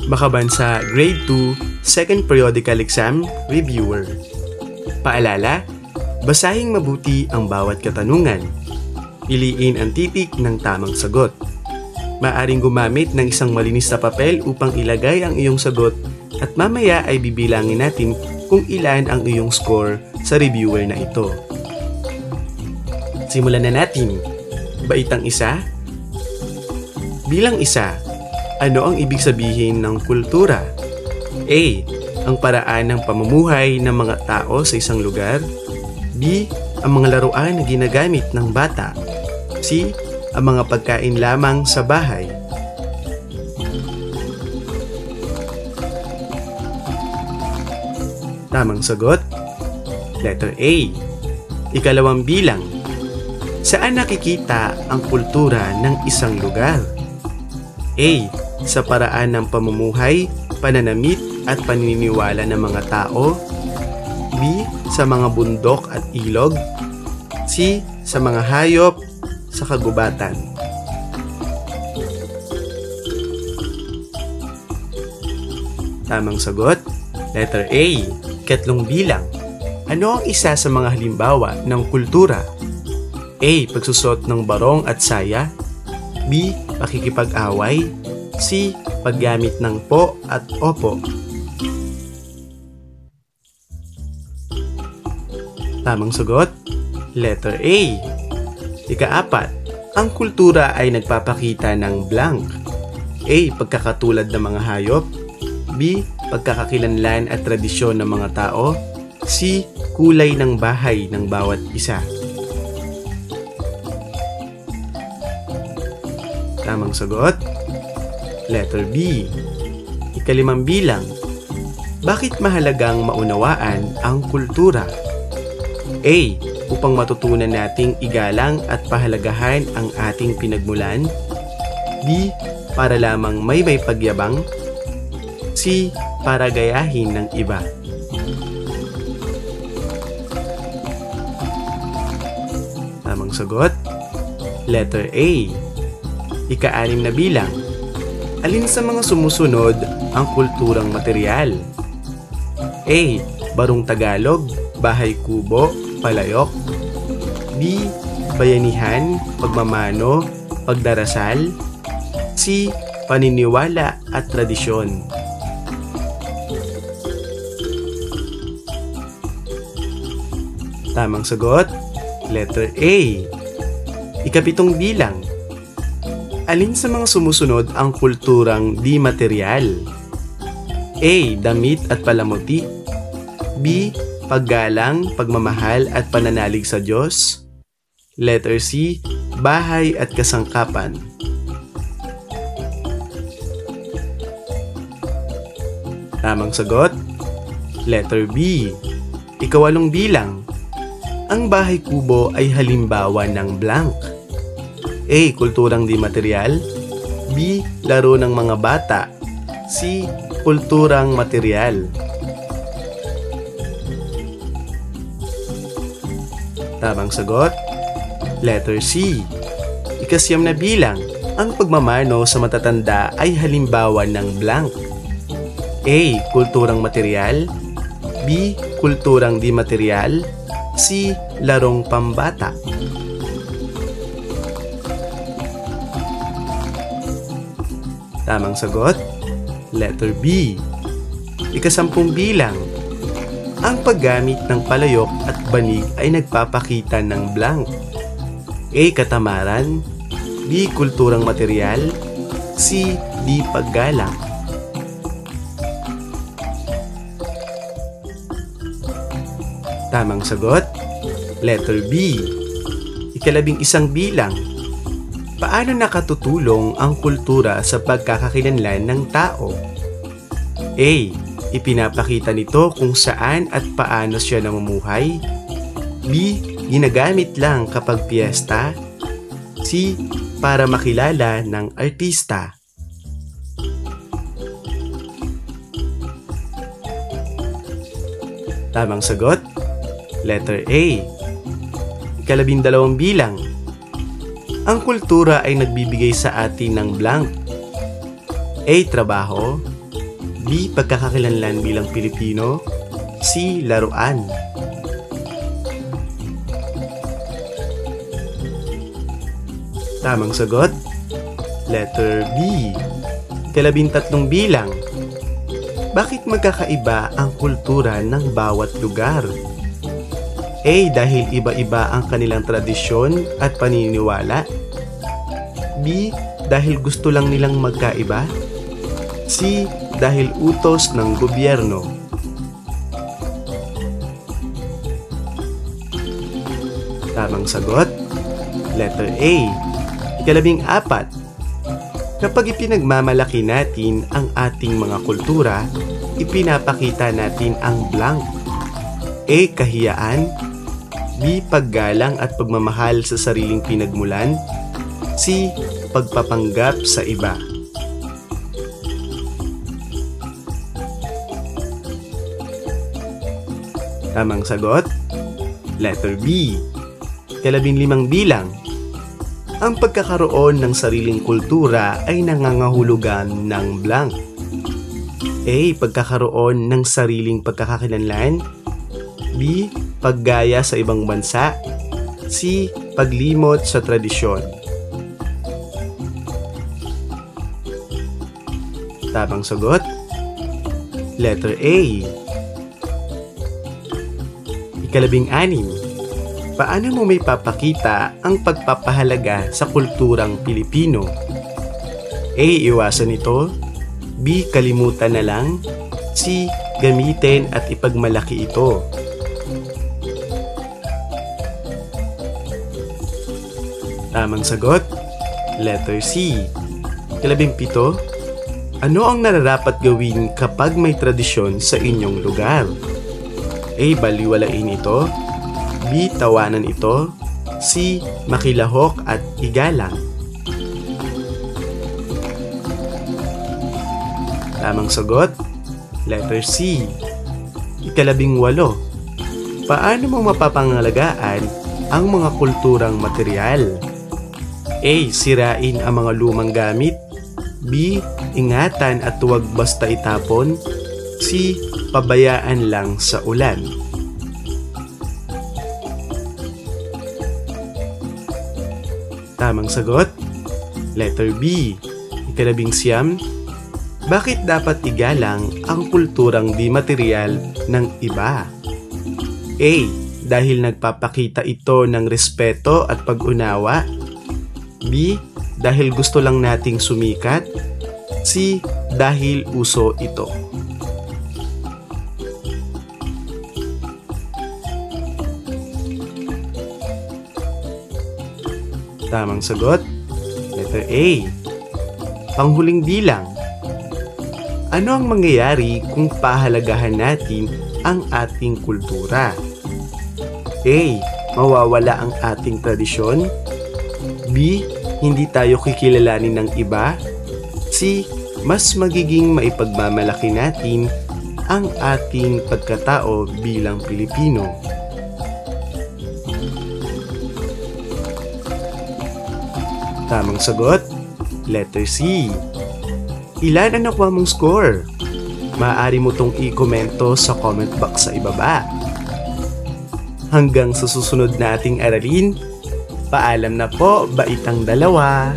Makabansa Grade 2, Second Periodical Exam Reviewer. Paalala, basahing mabuti ang bawat katanungan. Piliin ang titik ng tamang sagot. Maaring gumamit ng isang malinis na papel upang ilagay ang iyong sagot at mamaya ay bibilangin natin kung ilan ang iyong score sa reviewer na ito. Simulan na natin. Baitang isa. Bilang isa, ano ang ibig sabihin ng kultura? A. Ang paraan ng pamumuhay ng mga tao sa isang lugar. B. Ang mga laruan na ginagamit ng bata. C. Ang mga pagkain lamang sa bahay. Tamang sagot, letter A. Ikalawang bilang. Saan nakikita ang kultura ng isang lugar? A. Sa paraan ng pamumuhay, pananamit at paniniwala ng mga tao. B. Sa mga bundok at ilog. C. Sa mga hayop sa kagubatan. Tamang sagot, letter A. Ikatlong bilang. Ano ang isa sa mga halimbawa ng kultura? A. Pagsusot ng barong at saya. B. Pakikipag-away. C. Paggamit ng po at opo. Tamang sagot, letter A. Ikaapat, ang kultura ay nagpapakita ng blank. A. Pagkakatulad ng mga hayop. B. Pagkakakilanlan at tradisyon ng mga tao. C. Kulay ng bahay ng bawat isa. Tamang sagot, letter B. Ikalimang bilang. Bakit mahalagang maunawaan ang kultura? A. Upang matutunan nating igalang at pahalagahan ang ating pinagmulan. B. Para lamang may pagyabang. C. Para gayahin ng iba. Tamang sagot, letter A. Ika-anim na bilang. Alin sa mga sumusunod ang kulturang material? A. Barong Tagalog, bahay kubo, palayok. B. Bayanihan, pagmamano, pagdarasal. C. Paniniwala at tradisyon. Tamang sagot, letter A. Ikapitong bilang. Alin sa mga sumusunod ang kulturang di material? A. Damit at palamuti. B. Paggalang, pagmamahal at pananalig sa Diyos. Letter C. Bahay at kasangkapan. Tamang sagot, letter B. Ikawalong bilang. Ang bahay kubo ay halimbawa ng blank. A. Kulturang di material. B. Laro ng mga bata. C. Kulturang material. Tamang sagot, letter C. Ikasyam na bilang. Ang pagmamano sa matatanda ay halimbawa ng blank. A. Kulturang material. B. Kulturang di material. C. Larong pambata. Tamang sagot, letter B. Ikasampung bilang. Ang paggamit ng palayok at banig ay nagpapakita ng blank. A. Katamaran. B. Kulturang material. C. Di paggalang. Tamang sagot, letter B. Ikalabing isang bilang. Paano nakatutulong ang kultura sa pagkakakilanlan ng tao? A. Ipinapakita nito kung saan at paano siya namumuhay. B. Ginagamit lang kapag piyesta. C. Para makilala ng artista. Tamang sagot, letter A. Ikalabindalawang bilang. Ang kultura ay nagbibigay sa atin ng blank. A. Trabaho. B. Pagkakakilanlan bilang Pilipino. C. Laruan. Tamang sagot, letter B. 13 bilang. Bakit magkakaiba ang kultura ng bawat lugar? A. Dahil iba-iba ang kanilang tradisyon at paniniwala. B. Dahil gusto lang nilang magkaiba. C. Dahil utos ng gobyerno. Tamang sagot, letter A. 14. Kapag ipinagmamalaki natin ang ating mga kultura, ipinapakita natin ang blank. A. Kahiyaan. B. Paggalang at pagmamahal sa sariling pinagmulan. C. Pagpapanggap sa iba. Tamang sagot, letter B. 15 bilang. Ang pagkakaroon ng sariling kultura ay nangangahulugan ng blank. A. Pagkakaroon ng sariling pagkakakilanlan. B. Paggaya sa ibang bansa. C. Paglimot sa tradisyon. Tamang sagot, letter A. 16. Paano mo may papakita ang pagpapahalaga sa kulturang Pilipino? A. Iwasan ito. B. Kalimutan na lang. C. Gamitin at ipagmalaki ito. Tamang sagot, letter C. 17. Ano ang nararapat gawin kapag may tradisyon sa inyong lugar? A. Baliwalain ito. B. Tawanan ito. C. Makilahok at igalang. Tamang sagot, letter C. 18. Paano mo mapapangalagaan ang mga kulturang material? A. Sirain ang mga lumang gamit. B. Ingatan at huwag basta itapon. C. Pabayaan lang sa ulan. Tamang sagot, letter B. 19. Bakit dapat igalang ang kulturang di material ng iba? A. Dahil nagpapakita ito ng respeto at pag-unawa. B. Dahil gusto lang nating sumikat. C. Dahil uso ito. Tamang sagot, letter A. Panghuling bilang. Ano ang mangyayari kung pahalagahan natin ang ating kultura? A. Mawawala ang ating tradisyon. B. Hindi tayo kikilalanin ng iba. C. Mas magiging maipagmamalaki natin ang ating pagkatao bilang Pilipino. Tamang sagot, letter C. Ilan ang nakuha mong score? Maaari mo tong i-komento sa comment box sa ibaba. Hanggang sa susunod nating aralin, paalam na po, baitang dalawa!